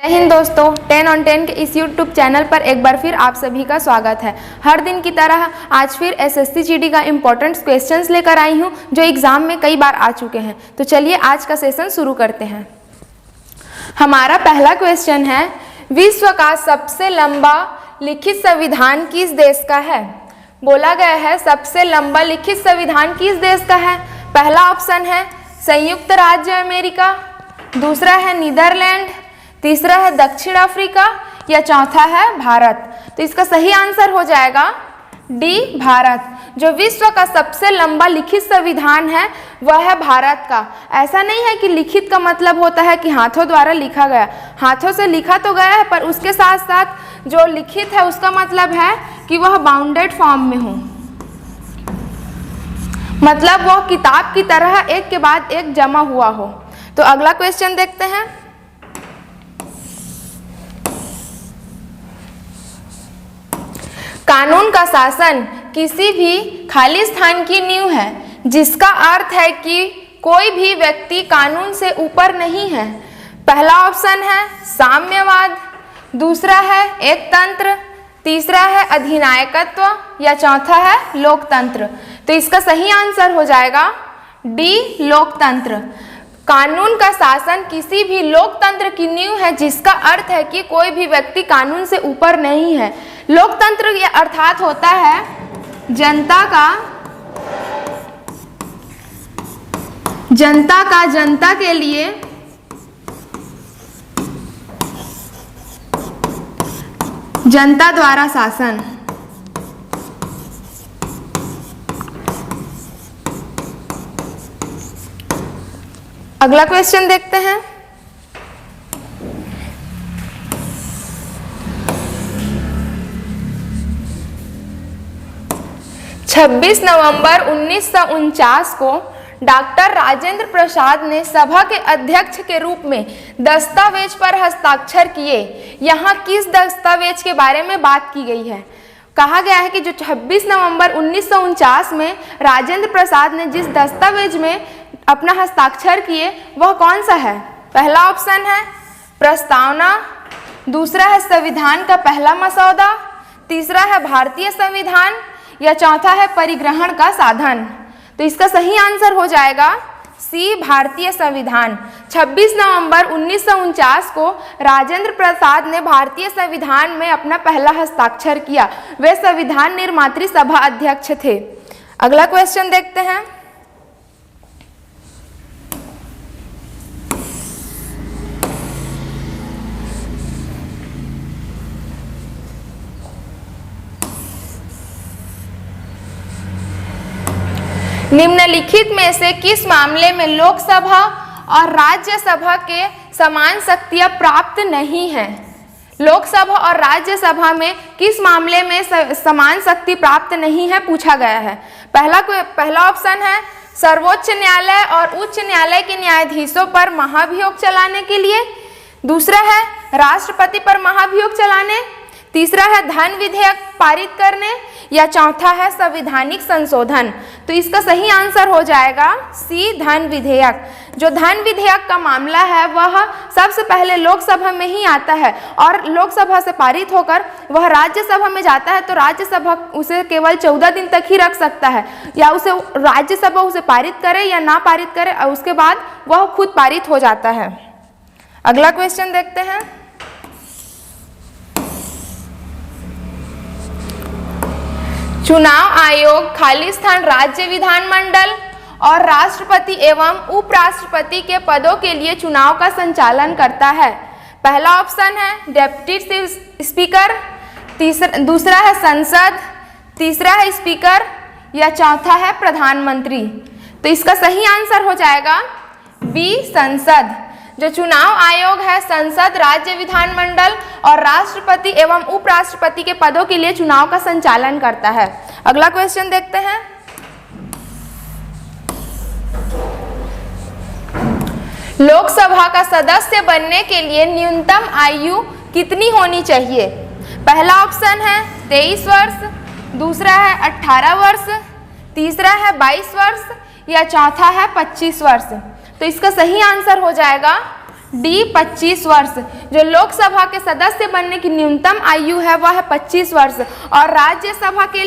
जय हिंद दोस्तों, 10 on 10 के इस यूट्यूब चैनल पर एक बार फिर आप सभी का स्वागत है। हर दिन की तरह आज फिर एसएससी जीडी का इम्पोर्टेंट क्वेश्चंस लेकर आई हूं जो एग्जाम में कई बार आ चुके हैं। तो चलिए आज का सेशन शुरू करते हैं। हमारा पहला क्वेश्चन है, विश्व का सबसे लंबा लिखित संविधान किस देश का है? बोला गया है सबसे लंबा लिखित संविधान किस देश का है। पहला ऑप्शन है संयुक्त राज्य अमेरिका, दूसरा है नीदरलैंड, तीसरा है दक्षिण अफ्रीका या चौथा है भारत। तो इसका सही आंसर हो जाएगा डी, भारत। जो विश्व का सबसे लंबा लिखित संविधान है वह है भारत का। ऐसा नहीं है कि लिखित का मतलब होता है कि हाथों द्वारा लिखा गया, हाथों से लिखा तो गया है पर उसके साथ साथ जो लिखित है उसका मतलब है कि वह बाउंडेड फॉर्म में हो, मतलब वह किताब की तरह एक के बाद एक जमा हुआ हो। तो अगला क्वेश्चन देखते हैं। कानून का शासन किसी भी खाली स्थान की नींव है, जिसका अर्थ है कि कोई भी व्यक्ति कानून से ऊपर नहीं है। पहला ऑप्शन है साम्यवाद, दूसरा है एकतंत्र, तीसरा है अधिनायकत्व या चौथा है लोकतंत्र। तो इसका सही आंसर हो जाएगा डी, लोकतंत्र। कानून का शासन किसी भी लोकतंत्र की नींव है, जिसका अर्थ है कि कोई भी व्यक्ति कानून से ऊपर नहीं है। लोकतंत्र ये अर्थात होता है जनता का जनता के लिए जनता द्वारा शासन। अगला क्वेश्चन देखते हैं। छब्बीस नवंबर 1949 को डॉक्टर राजेंद्र प्रसाद ने सभा के अध्यक्ष के रूप में दस्तावेज पर हस्ताक्षर किए। यहाँ किस दस्तावेज के बारे में बात की गई है? कहा गया है कि जो 26 नवंबर 1949 में राजेंद्र प्रसाद ने जिस दस्तावेज में अपना हस्ताक्षर किए वह कौन सा है? पहला ऑप्शन है प्रस्तावना, दूसरा है संविधान का पहला मसौदा, तीसरा है भारतीय संविधान या चौथा है परिग्रहण का साधन। तो इसका सही आंसर हो जाएगा सी, भारतीय संविधान। 26 नवंबर 1949 को राजेंद्र प्रसाद ने भारतीय संविधान में अपना पहला हस्ताक्षर किया। वे संविधान निर्मात्री सभा अध्यक्ष थे। अगला क्वेश्चन देखते हैं। निम्नलिखित में से किस मामले में लोकसभा और राज्यसभा के समान शक्तियां प्राप्त नहीं हैं? लोकसभा और राज्यसभा में किस मामले में समान शक्ति प्राप्त नहीं है पूछा गया है। पहला ऑप्शन है सर्वोच्च न्यायालय और उच्च न्यायालय के न्यायाधीशों पर महाभियोग चलाने के लिए, दूसरा है राष्ट्रपति पर महाभियोग चलाने, तीसरा है धन विधेयक पारित करने या चौथा है संवैधानिक संशोधन। तो इसका सही आंसर हो जाएगा सी, धन विधेयक। जो धन विधेयक का मामला है वह सबसे पहले लोकसभा में ही आता है और लोकसभा से पारित होकर वह राज्यसभा में जाता है। तो राज्यसभा उसे केवल 14 दिन तक ही रख सकता है, या उसे राज्यसभा उसे पारित करे या ना पारित करे और उसके बाद वह खुद पारित हो जाता है। अगला क्वेश्चन देखते हैं। चुनाव आयोग खालिस्तान राज्य विधानमंडल और राष्ट्रपति एवं उपराष्ट्रपति के पदों के लिए चुनाव का संचालन करता है। पहला ऑप्शन है डेप्यूटी स्पीकर, दूसरा है संसद, तीसरा है स्पीकर या चौथा है प्रधानमंत्री। तो इसका सही आंसर हो जाएगा बी, संसद। जो चुनाव आयोग है संसद, राज्य विधानमंडल और राष्ट्रपति एवं उपराष्ट्रपति के पदों के लिए चुनाव का संचालन करता है। अगला क्वेश्चन देखते हैं। लोकसभा का सदस्य बनने के लिए न्यूनतम आयु कितनी होनी चाहिए? पहला ऑप्शन है 23 वर्ष, दूसरा है 18 वर्ष, तीसरा है 22 वर्ष या चौथा है 25 वर्ष। तो इसका सही आंसर हो जाएगा डी 25 वर्ष। जो लोकसभा के सदस्य बनने की न्यूनतम आयु है वह है 25 वर्ष और राज्यसभा के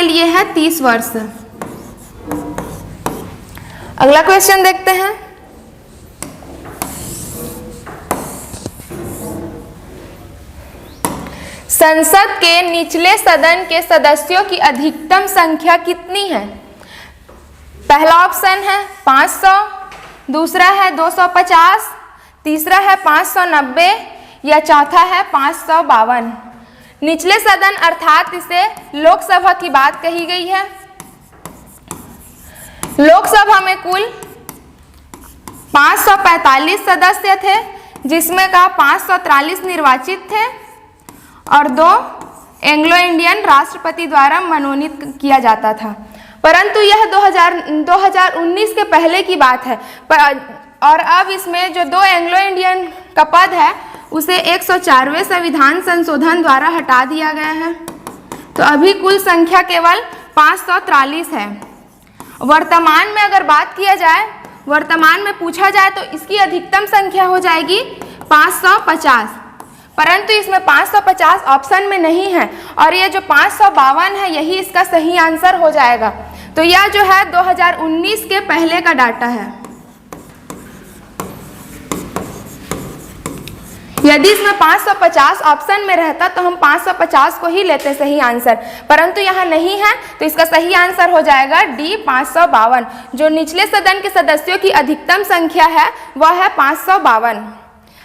लिए है 30 वर्ष। अगला क्वेश्चन देखते हैं। संसद के निचले सदन के सदस्यों की अधिकतम संख्या कितनी है? पहला ऑप्शन है 500, दूसरा है 250, तीसरा है 590 या चौथा है 552। निचले सदन अर्थात इसे लोकसभा की बात कही गई है। लोकसभा में कुल 545 सदस्य थे, जिसमें का 543 निर्वाचित थे और 2 एंग्लो इंडियन राष्ट्रपति द्वारा मनोनीत किया जाता था। परंतु यह 2019 के पहले की बात है और अब इसमें जो 2 एंग्लो इंडियन का पद है उसे 104वें संविधान संशोधन द्वारा हटा दिया गया है। तो अभी कुल संख्या केवल 543 है। वर्तमान में अगर बात किया जाए, वर्तमान में पूछा जाए तो इसकी अधिकतम संख्या हो जाएगी 550, परंतु इसमें 550 ऑप्शन में नहीं है और ये जो 552 है यही इसका सही आंसर हो जाएगा। तो यह जो है 2019 के पहले का डाटा है। यदि इसमें 550 ऑप्शन में रहता तो हम 550 को ही लेते सही आंसर, परंतु यहाँ नहीं है तो इसका सही आंसर हो जाएगा डी 552। जो निचले सदन के सदस्यों की अधिकतम संख्या है वह है 552।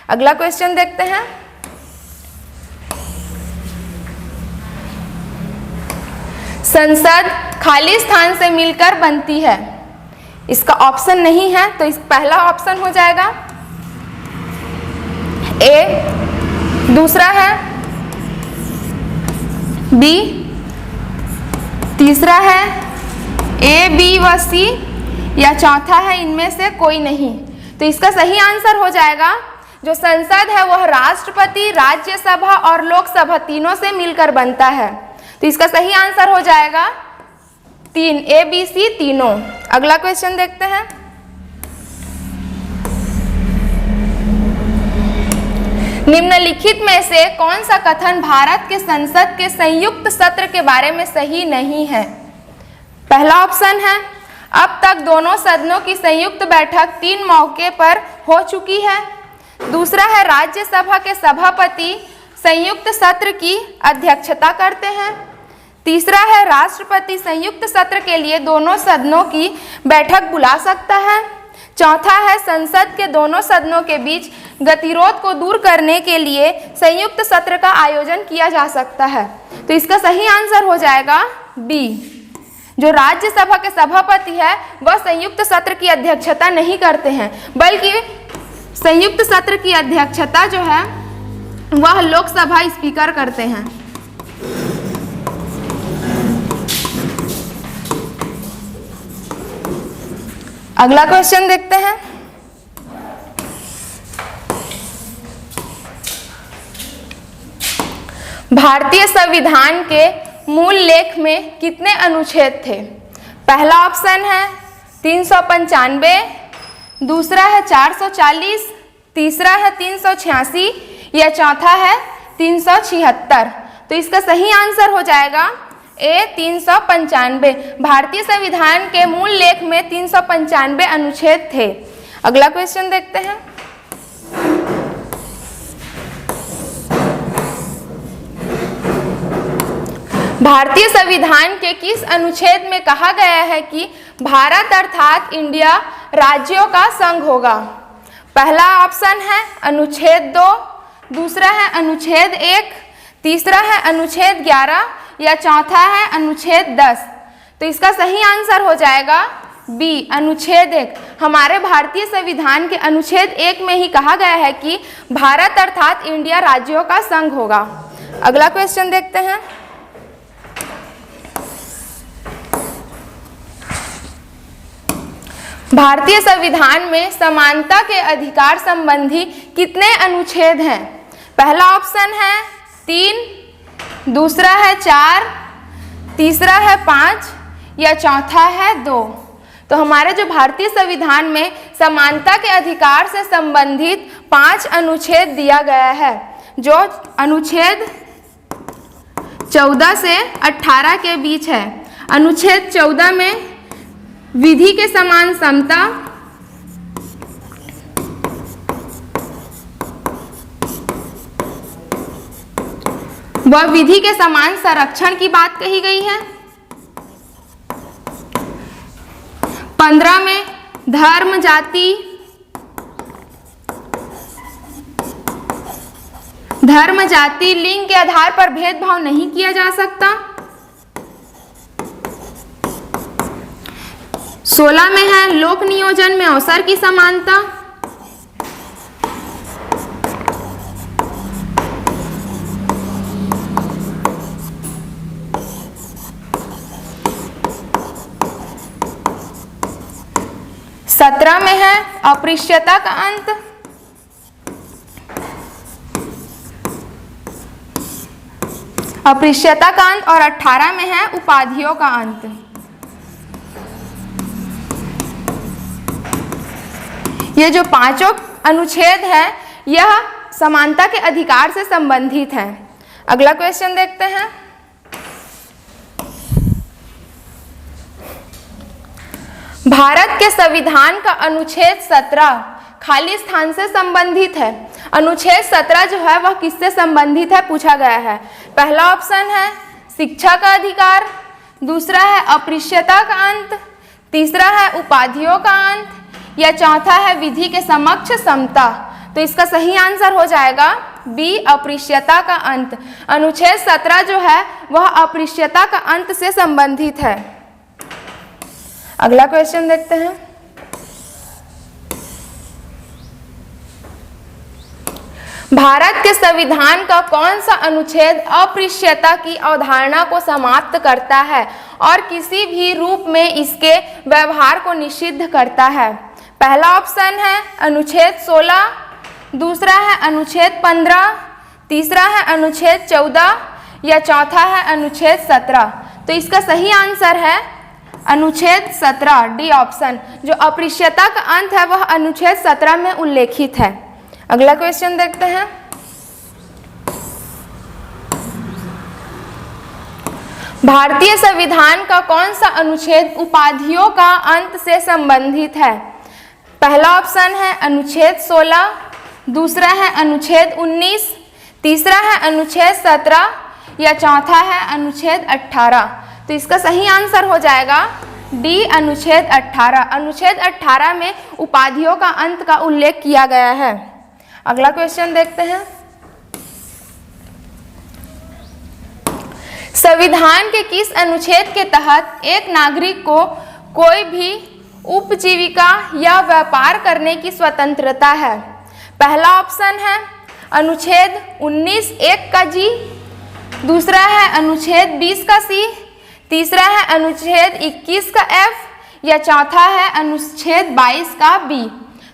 अगला क्वेश्चन देखते हैं। संसद खाली स्थान से मिलकर बनती है। इसका ऑप्शन नहीं है तो इस पहला ऑप्शन हो जाएगा ए, दूसरा है बी, तीसरा है ए, बी व सी या चौथा है इनमें से कोई नहीं। तो इसका सही आंसर हो जाएगा जो संसद है वह राष्ट्रपति, राज्यसभा और लोकसभा तीनों से मिलकर बनता है। तो इसका सही आंसर हो जाएगा 3, ए, बी, सी तीनों। अगला क्वेश्चन देखते हैं। निम्नलिखित में से कौन सा कथन भारत के संसद के संयुक्त सत्र के बारे में सही नहीं है? पहला ऑप्शन है अब तक दोनों सदनों की संयुक्त बैठक 3 मौके पर हो चुकी है। दूसरा है राज्यसभा के सभापति संयुक्त सत्र की अध्यक्षता करते हैं। तीसरा है राष्ट्रपति संयुक्त सत्र के लिए दोनों सदनों की बैठक बुला सकता है। चौथा है संसद के दोनों सदनों के बीच गतिरोध को दूर करने के लिए संयुक्त सत्र का आयोजन किया जा सकता है। तो इसका सही आंसर हो जाएगा बी। जो राज्यसभा के सभापति है वह संयुक्त सत्र की अध्यक्षता नहीं करते हैं, बल्कि संयुक्त सत्र की अध्यक्षता जो है वह लोकसभा स्पीकर करते हैं। अगला क्वेश्चन देखते हैं। भारतीय संविधान के मूल लेख में कितने अनुच्छेद थे? पहला ऑप्शन है 395, दूसरा है 440, तीसरा है 386 या चौथा है 376। तो इसका सही आंसर हो जाएगा ए 395। भारतीय संविधान के मूल लेख में 395 अनुच्छेद थे। अगला क्वेश्चन देखते हैं। भारतीय संविधान के किस अनुच्छेद में कहा गया है कि भारत अर्थात इंडिया राज्यों का संघ होगा? पहला ऑप्शन है अनुच्छेद 2, दूसरा है अनुच्छेद 1, तीसरा है अनुच्छेद 11 या चौथा है अनुच्छेद 10। तो इसका सही आंसर हो जाएगा बी अनुच्छेद 1। हमारे भारतीय संविधान के अनुच्छेद 1 में ही कहा गया है कि भारत अर्थात इंडिया राज्यों का संघ होगा। अगला क्वेश्चन देखते हैं। भारतीय संविधान में समानता के अधिकार संबंधी कितने अनुच्छेद हैं? पहला ऑप्शन है 3, दूसरा है 4, तीसरा है 5 या चौथा है 2। तो हमारे जो भारतीय संविधान में समानता के अधिकार से संबंधित 5 अनुच्छेद दिया गया है, जो अनुच्छेद 14 से 18 के बीच है। अनुच्छेद 14 में विधि के समान समता, व विधि के समान संरक्षण की बात कही गई है। 15 में धर्म, जाति, लिंग के आधार पर भेदभाव नहीं किया जा सकता। 16 में है लोक नियोजन में अवसर की समानता। 17 में है अस्पृश्यता का अंत। 18 में है उपाधियों का अंत। ये जो 5 अनुच्छेद है यह समानता के अधिकार से संबंधित है। अगला क्वेश्चन देखते हैं। भारत के संविधान का अनुच्छेद 17 खाली स्थान से संबंधित है। अनुच्छेद 17 जो है वह किससे संबंधित है पूछा गया है। पहला ऑप्शन है शिक्षा का अधिकार, दूसरा है अस्पृश्यता का अंत, तीसरा है उपाधियों का अंत, या चौथा है विधि के समक्ष समता। तो इसका सही आंसर हो जाएगा बी, अस्पृश्यता का अंत। अनुच्छेद 17 जो है वह अस्पृश्यता का अंत से संबंधित है। अगला क्वेश्चन देखते हैं। भारत के संविधान का कौन सा अनुच्छेद अस्पृश्यता की अवधारणा को समाप्त करता है और किसी भी रूप में इसके व्यवहार को निषिद्ध करता है? पहला ऑप्शन है अनुच्छेद 16, दूसरा है अनुच्छेद 15, तीसरा है अनुच्छेद 14, या चौथा है अनुच्छेद 17। तो इसका सही आंसर है अनुच्छेद 17, डी ऑप्शन। जो अस्पृश्यता का अंत है वह अनुच्छेद 17 में उल्लेखित है। अगला क्वेश्चन देखते हैं। भारतीय संविधान का कौन सा अनुच्छेद उपाधियों का अंत से संबंधित है? पहला ऑप्शन है अनुच्छेद 16, दूसरा है अनुच्छेद 19, तीसरा है अनुच्छेद 17, या चौथा है अनुच्छेद 18। तो इसका सही आंसर हो जाएगा डी, अनुच्छेद 18। अनुच्छेद 18 में उपाधियों का अंत का उल्लेख किया गया है। अगला क्वेश्चन देखते हैं। संविधान के किस अनुच्छेद के तहत एक नागरिक को कोई भी उपजीविका या व्यापार करने की स्वतंत्रता है? पहला ऑप्शन है अनुच्छेद 19(1) का जी, दूसरा है अनुच्छेद 20 का सी, तीसरा है अनुच्छेद 21 का एफ, या चौथा है अनुच्छेद 22 का बी।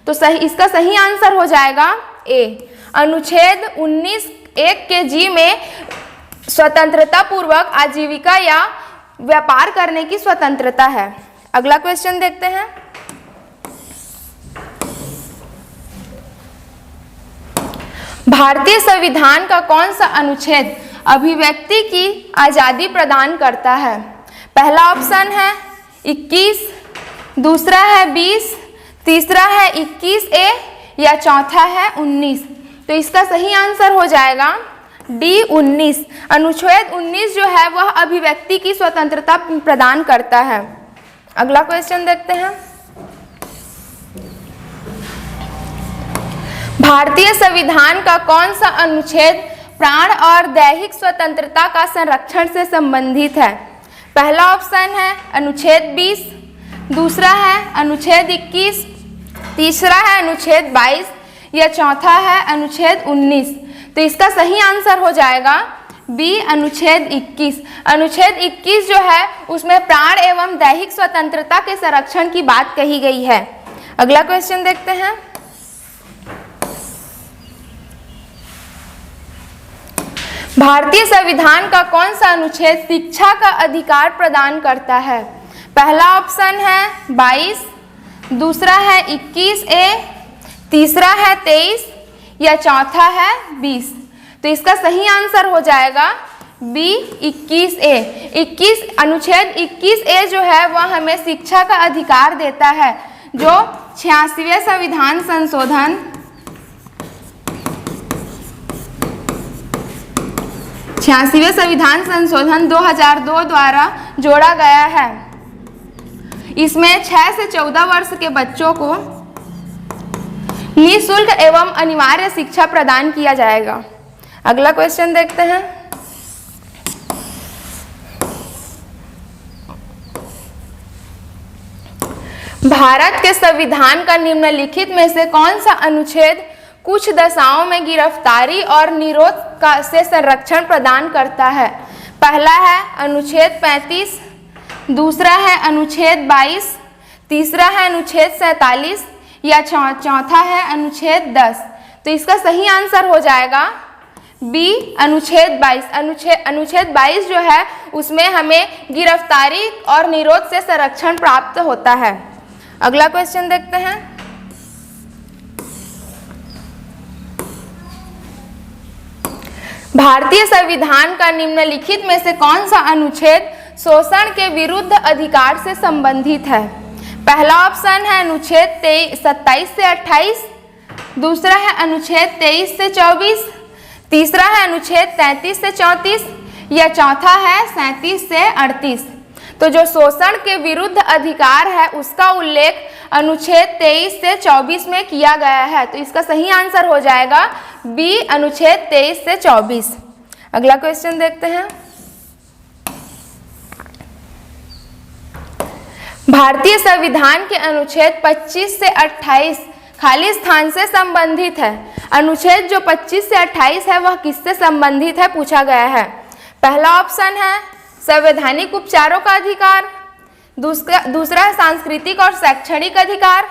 तो इसका सही आंसर हो जाएगा ए, अनुच्छेद 19(1) के जी में स्वतंत्रता पूर्वक आजीविका या व्यापार करने की स्वतंत्रता है। अगला क्वेश्चन देखते हैं। भारतीय संविधान का कौन सा अनुच्छेद अभिव्यक्ति की आजादी प्रदान करता है? पहला ऑप्शन है 21, दूसरा है 20, तीसरा है 21(a), या चौथा है 19। तो इसका सही आंसर हो जाएगा डी, 19। अनुच्छेद 19 जो है वह अभिव्यक्ति की स्वतंत्रता प्रदान करता है। अगला क्वेश्चन देखते हैं। भारतीय संविधान का कौन सा अनुच्छेद प्राण और दैहिक स्वतंत्रता का संरक्षण से संबंधित है? पहला ऑप्शन है अनुच्छेद 20, दूसरा है अनुच्छेद 21, तीसरा है अनुच्छेद 22, या चौथा है अनुच्छेद 19। तो इसका सही आंसर हो जाएगा बी, अनुच्छेद 21। अनुच्छेद 21 जो है उसमें प्राण एवं दैहिक स्वतंत्रता के संरक्षण की बात कही गई है। अगला क्वेश्चन देखते हैं। भारतीय संविधान का कौन सा अनुच्छेद शिक्षा का अधिकार प्रदान करता है? पहला ऑप्शन है 22, दूसरा है 21A, तीसरा है 23 या चौथा है 20। तो इसका सही आंसर हो जाएगा बी 21A। 21 अनुच्छेद 21A जो है वह हमें शिक्षा का अधिकार देता है, जो 86वें संविधान संशोधन 86वें संविधान संशोधन 2002 द्वारा जोड़ा गया है। इसमें 6 से 14 वर्ष के बच्चों को निःशुल्क एवं अनिवार्य शिक्षा प्रदान किया जाएगा। अगला क्वेश्चन देखते हैं। भारत के संविधान का निम्नलिखित में से कौन सा अनुच्छेद कुछ दशाओं में गिरफ्तारी और निरोध का से संरक्षण प्रदान करता है? पहला है अनुच्छेद 35, दूसरा है अनुच्छेद 22, तीसरा है अनुच्छेद 47 या चौथा है अनुच्छेद 10। तो इसका सही आंसर हो जाएगा बी अनुच्छेद 22। अनुच्छेद 22 जो है उसमें हमें गिरफ्तारी और निरोध से संरक्षण प्राप्त होता है। अगला क्वेश्चन देखते हैं। भारतीय संविधान का निम्नलिखित में से कौन सा अनुच्छेद शोषण के विरुद्ध अधिकार से संबंधित है? पहला ऑप्शन है अनुच्छेद 27 से 28, दूसरा है अनुच्छेद 23 से 24, तीसरा है अनुच्छेद 33 से 34 या चौथा है 37 से 38। तो जो शोषण के विरुद्ध अधिकार है उसका उल्लेख अनुच्छेद 23 से 24 में किया गया है। तो इसका सही आंसर हो जाएगा बी अनुच्छेद 23 से 24। अगला क्वेश्चन देखते हैं। भारतीय संविधान के अनुच्छेद 25 से 28 खाली स्थान से संबंधित है। अनुच्छेद जो 25 से 28 है वह किससे संबंधित है पूछा गया है। पहला ऑप्शन है संवैधानिक उपचारों का अधिकार, दूसरा है सांस्कृतिक और शैक्षणिक अधिकार,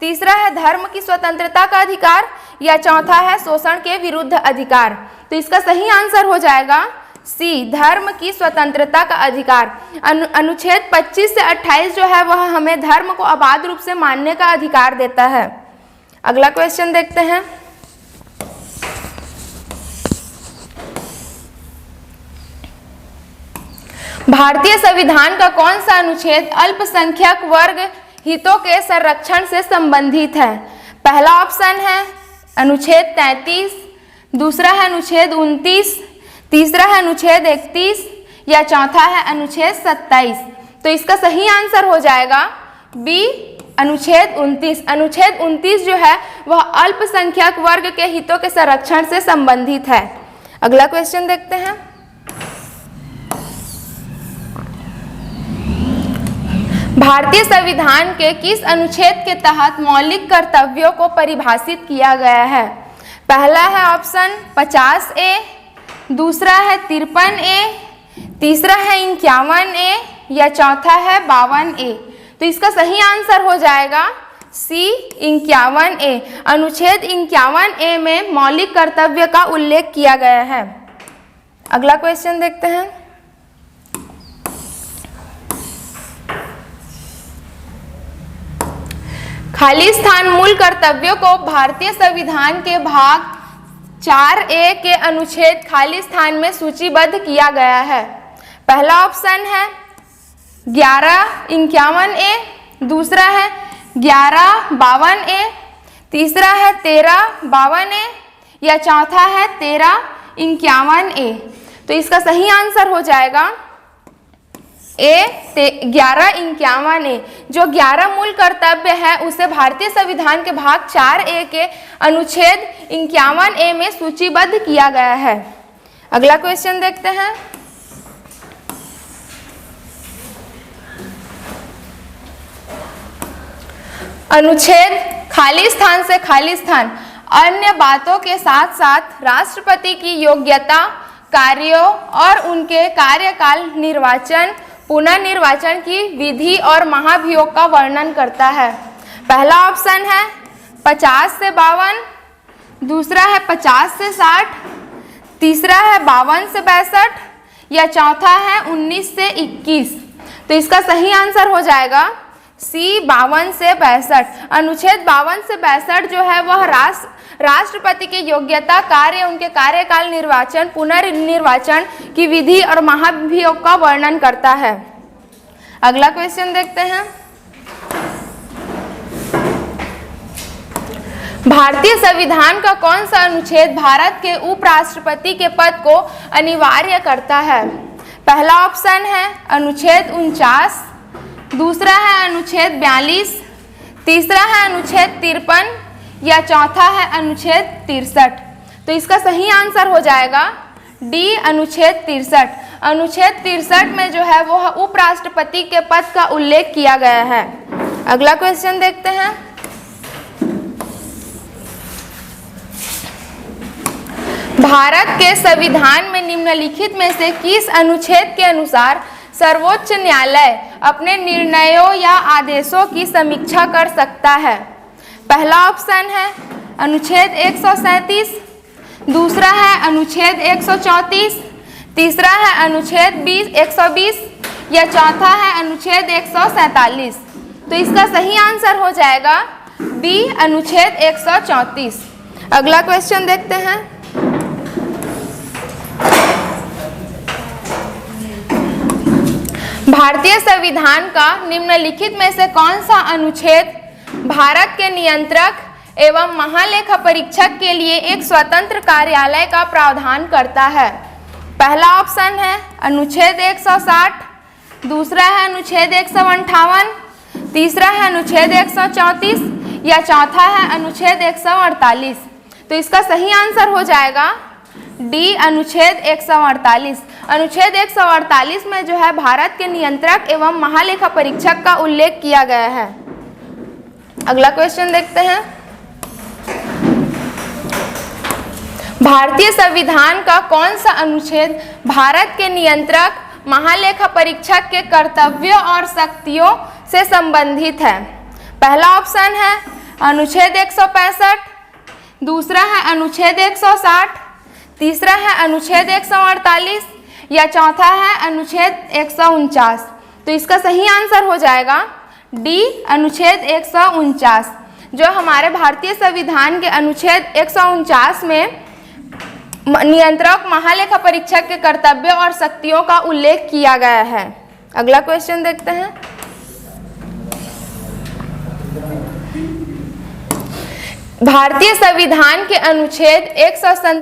तीसरा है धर्म की स्वतंत्रता का अधिकार या चौथा है शोषण के विरुद्ध अधिकार। तो इसका सही आंसर हो जाएगा सी धर्म की स्वतंत्रता का अधिकार। अनुच्छेद 25 से 28 जो है वह हमें धर्म को अबाध रूप से मानने का अधिकार देता है। अगला क्वेश्चन देखते हैं। भारतीय संविधान का कौन सा अनुच्छेद अल्पसंख्यक वर्ग हितों के संरक्षण से संबंधित है? पहला ऑप्शन है अनुच्छेद 33, दूसरा है अनुच्छेद 29, तीसरा है अनुच्छेद 31 या चौथा है अनुच्छेद 27। तो इसका सही आंसर हो जाएगा बी अनुच्छेद 29। अनुच्छेद 29 जो है वह अल्पसंख्यक वर्ग के हितों के संरक्षण से संबंधित है। अगला क्वेश्चन देखते हैं। भारतीय संविधान के किस अनुच्छेद के तहत मौलिक कर्तव्यों को परिभाषित किया गया है? पहला है ऑप्शन 50A, दूसरा है 53A, तीसरा है 51A या चौथा है 52A। तो इसका सही आंसर हो जाएगा सी 51A। अनुच्छेद 51A में मौलिक कर्तव्य का उल्लेख किया गया है। अगला क्वेश्चन देखते हैं। खाली स्थान मूल कर्तव्यों को भारतीय संविधान के भाग 4A के अनुच्छेद खाली स्थान में सूचीबद्ध किया गया है। पहला ऑप्शन है 1151A, दूसरा है 1152A, तीसरा है 1352A या चौथा है 1351A। तो इसका सही आंसर हो जाएगा ए 1151A। जो 11 मूल कर्तव्य है उसे भारतीय संविधान के भाग 4A के अनुच्छेद 51A में सूचीबद्ध किया गया है। अगला क्वेश्चन देखते हैं। अनुच्छेद खाली स्थान से खाली स्थान अन्य बातों के साथ साथ राष्ट्रपति की योग्यता, कार्यों और उनके कार्यकाल, निर्वाचन, पुनर्निर्वाचन की विधि और महाभियोग का वर्णन करता है। पहला ऑप्शन है 50 से 52, दूसरा है 50 से 60, तीसरा है 52 से 62 या चौथा है 19 से 21। तो इसका सही आंसर हो जाएगा सी 52 से 62। अनुच्छेद 52 से 62 जो है वह राष्ट्रपति की योग्यता, कार्य, उनके कार्यकाल, निर्वाचन, पुनर्निर्वाचन की विधि और महाभियोग का वर्णन करता है। अगला क्वेश्चन देखते हैं। भारतीय संविधान का कौन सा अनुच्छेद भारत के उपराष्ट्रपति के पद को अनिवार्य करता है? पहला ऑप्शन है अनुच्छेद 49, दूसरा है अनुच्छेद 42, तीसरा है अनुच्छेद 53 या चौथा है अनुच्छेद 63। तो इसका सही आंसर हो जाएगा डी अनुच्छेद 63। अनुच्छेद 63 में जो है वह उपराष्ट्रपति के पद का उल्लेख किया गया है। अगला क्वेश्चन देखते हैं। भारत के संविधान में निम्नलिखित में से किस अनुच्छेद के अनुसार सर्वोच्च न्यायालय अपने निर्णयों या आदेशों की समीक्षा कर सकता है? पहला ऑप्शन है अनुच्छेद 137, दूसरा है अनुच्छेद 134, तीसरा है अनुच्छेद 120 या चौथा है अनुच्छेद 147। तो इसका सही आंसर हो जाएगा बी अनुच्छेद 134। अगला क्वेश्चन देखते हैं। भारतीय संविधान का निम्नलिखित में से कौन सा अनुच्छेद भारत के नियंत्रक एवं महालेखा परीक्षक के लिए एक स्वतंत्र कार्यालय का प्रावधान करता है? पहला ऑप्शन है अनुच्छेद 160, दूसरा है अनुच्छेद 158, तीसरा है अनुच्छेद 134 या चौथा है अनुच्छेद 148। तो इसका सही आंसर हो जाएगा डी अनुच्छेद 148। अनुच्छेद 148 में जो है भारत के नियंत्रक एवं महालेखा परीक्षक का उल्लेख किया गया है। अगला क्वेश्चन देखते हैं। भारतीय संविधान का कौन सा अनुच्छेद भारत के नियंत्रक महालेखा परीक्षक के कर्तव्यों और शक्तियों से संबंधित है? पहला ऑप्शन है अनुच्छेद 165, दूसरा है अनुच्छेद 160, तीसरा है अनुच्छेद 148 या चौथा है अनुच्छेद 149। तो इसका सही आंसर हो जाएगा डी अनुच्छेद 149। जो हमारे भारतीय संविधान के अनुच्छेद 149 में नियंत्रक महालेखा परीक्षक के कर्तव्यों और शक्तियों का उल्लेख किया गया है। अगला क्वेश्चन देखते हैं। भारतीय संविधान के अनुच्छेद 147